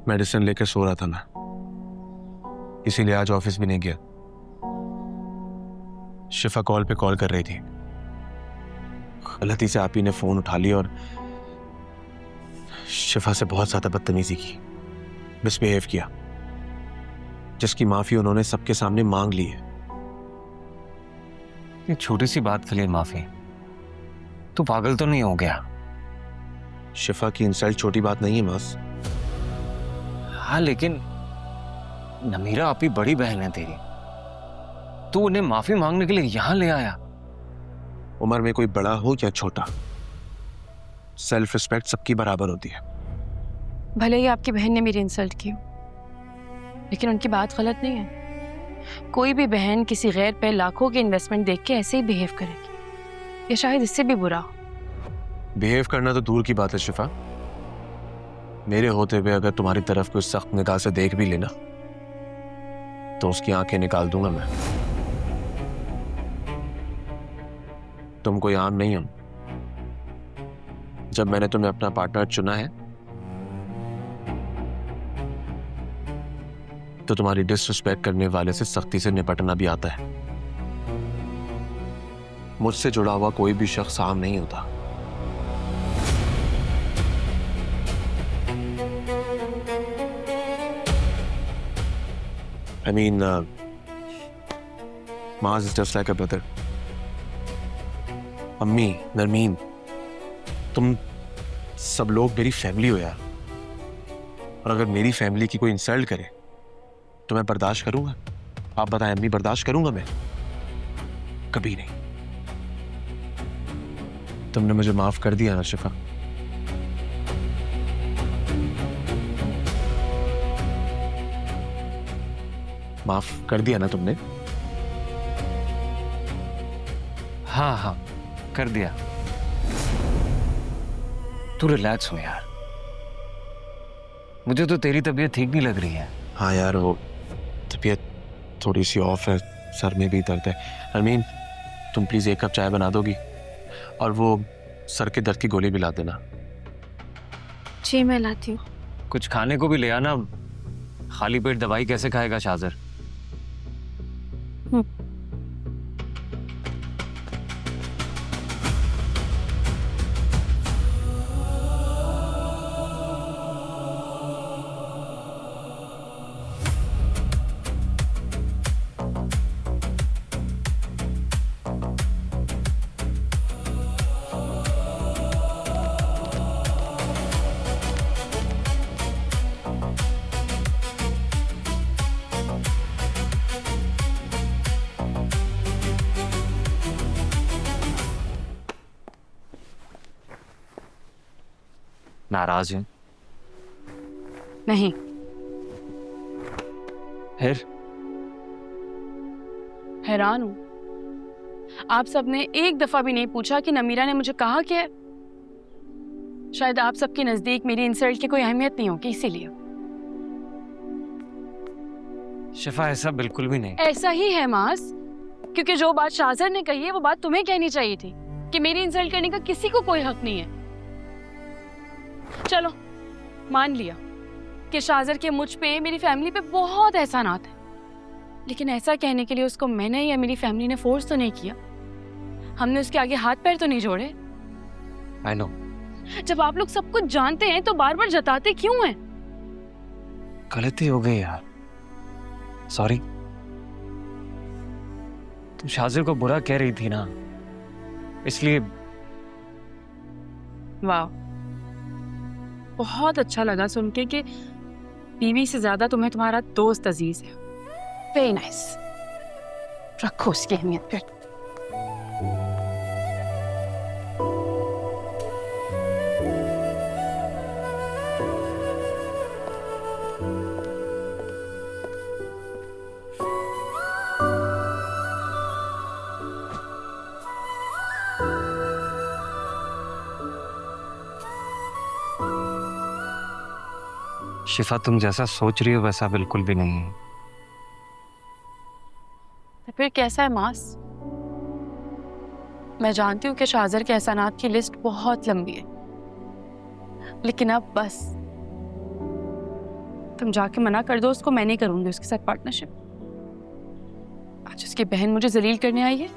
Medicine लेकर सो रहा था मैं, इसीलिए आज ऑफिस भी नहीं गया। शिफा कॉल पे कॉल कर रही थी, गलती से आप ही ने फोन उठा लिया और शिफा से बहुत ज्यादा बदतमीजी की, मिसबिहेव किया, जिसकी माफी उन्होंने सबके सामने मांग ली है। ये छोटी सी बात के लिए माफी? तू पागल तो नहीं हो गया? शिफा की इंसल्ट छोटी बात नहीं है मास। हाँ, लेकिन नमीरा आपकी बड़ी बहन है तेरी, तू उन्हें माफी मांगने के लिए यहां ले आया। उम्र में कोई बड़ा हो या छोटा, सेल्फ रिस्पेक्ट सबकी बराबर होती है। भले ही आपकी बहन ने मेरी इंसल्ट की हो, लेकिन उनकी बात गलत नहीं है। कोई भी बहन किसी गैर पे लाखों की इन्वेस्टमेंट देख के ऐसे ही बिहेव करेगी, या शायद इससे भी बुरा हो। बिहेव करना तो दूर की बात है शिफा, मेरे होते हुए अगर तुम्हारी तरफ कोई सख्त निगाह से देख भी लेना तो उसकी आंखें निकाल दूंगा मैं। तुम कोई आम नहीं हो। जब मैंने तुम्हें अपना पार्टनर चुना है तो तुम्हारी डिसरिस्पेक्ट करने वाले से सख्ती से निपटना भी आता है। मुझसे जुड़ा हुआ कोई भी शख्स आम नहीं होता। I mean, Maz is just like a brother. अम्मी, नरमीन, तुम सब लोग मेरी फैमिली हो यार, और अगर मेरी फैमिली की कोई इंसल्ट करे तो मैं बर्दाश्त करूंगा? आप बताएं अम्मी, बर्दाश्त करूंगा मैं? कभी नहीं। तुमने मुझे माफ कर दिया ना शिफा? माफ कर दिया ना तुमने? हाँ हाँ, कर दिया। तू रिलैक्स हो यार, मुझे तो तेरी तबीयत ठीक नहीं लग रही है। हाँ यार, वो तबीयत थोड़ी सी ऑफ है, सर में भी दर्द है। अमीन, तुम प्लीज एक कप चाय बना दोगी और वो सर के दर्द की गोली भी ला देना। जी मैं लाती हूँ। कुछ खाने को भी ले आना, खाली पेट दवाई कैसे खाएगा शाजर? नाराज है? नहीं। फिर? हैरान हूं, आप सबने एक दफा भी नहीं पूछा कि नमीरा ने मुझे कहा क्या है। शायद आप सबके नजदीक मेरी इंसल्ट की कोई अहमियत नहीं होगी, इसीलिए। शिफा, ऐसा बिल्कुल भी नहीं। ऐसा ही है मास, क्योंकि जो बात शाजर ने कही है वो बात तुम्हें कहनी चाहिए थी कि मेरी इंसल्ट करने का किसी को कोई हक नहीं है। चलो मान लिया कि शाजर के मुझ पे, मेरी फैमिली पे बहुत एहसानात है, लेकिन ऐसा कहने के लिए उसको मैंने या मेरी फैमिली ने फोर्स तो नहीं किया। हमने उसके आगे हाथ पैर तो नहीं जोड़े। I know। जब आप लोग सब कुछ जानते हैं तो बार बार जताते क्यों हैं? गलती हो गई यार, सॉरी। तुम शाजिर को बुरा कह रही थी ना, इसलिए। वाह, बहुत अच्छा लगा सुन के कि बीवी से ज्यादा तुम्हें तुम्हारा दोस्त अजीज है। वेरी नाइस, रखो उसकी अहमियत फिर। शिफा, तुम जैसा सोच रही हो वैसा बिल्कुल भी नहीं है। तो फिर कैसा है मास? मैं जानती हूँ कि शाजर के एहसानात की लिस्ट बहुत लंबी है, लेकिन अब बस तुम जाके मना कर दो उसको, मैं नहीं करूंगी उसके साथ पार्टनरशिप। आज उसकी बहन मुझे जलील करने आई है,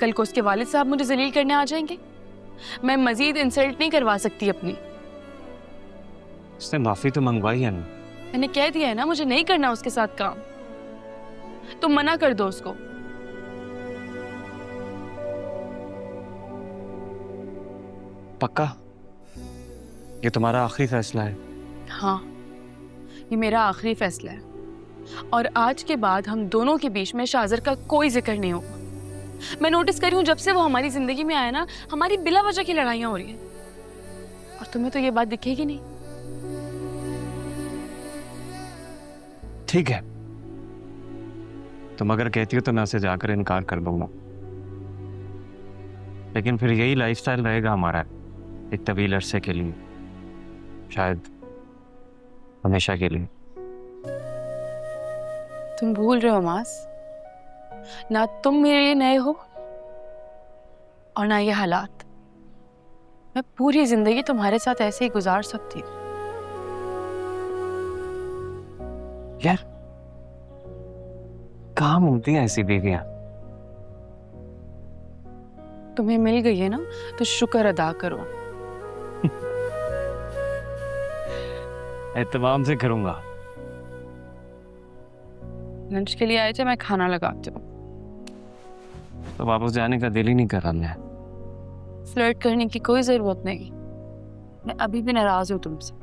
कल को उसके वालिद साहब मुझे जलील करने आ जाएंगे। मैं मजीद इंसल्ट नहीं करवा सकती अपनी। उसने माफी तो मंगवाई है ना। मैंने कह दिया है ना, मुझे नहीं करना उसके साथ काम। तुम मना कर दो उसको। पक्का? ये तुम्हारा आखिरी फैसला है? हाँ, ये मेरा आखिरी फैसला है और आज के बाद हम दोनों के बीच में शाज़र का कोई जिक्र नहीं होगा। मैं नोटिस कर रही हूँ जब से वो हमारी जिंदगी में आया ना, हमारी बिला वजह की लड़ाइयाँ हो रही हैं और तुम्हें तो ये बात दिखेगी नहीं। ठीक है, तुम अगर कहती हो तो मैं उसे जाकर इनकार कर दूंगा, लेकिन फिर यही लाइफस्टाइल रहेगा हमारा एक तवील अरसे के लिए, शायद हमेशा के लिए। तुम भूल रहे हो मास, ना तुम मेरे लिए नए हो और ना ये हालात। मैं पूरी जिंदगी तुम्हारे साथ ऐसे ही गुजार सकती हूँ। यार कहाँ मिलती हैं ऐसी बीवियां? तुम्हें मिल गई है ना, तो शुक्र अदा करो। एहतमाम से करूंगा। लंच के लिए आए थे, मैं खाना लगाती हूँ। तो वापस जाने का दिल ही नहीं कर रहा मैं। फ्लर्ट करने की कोई जरूरत नहीं, मैं अभी भी नाराज हूँ तुमसे।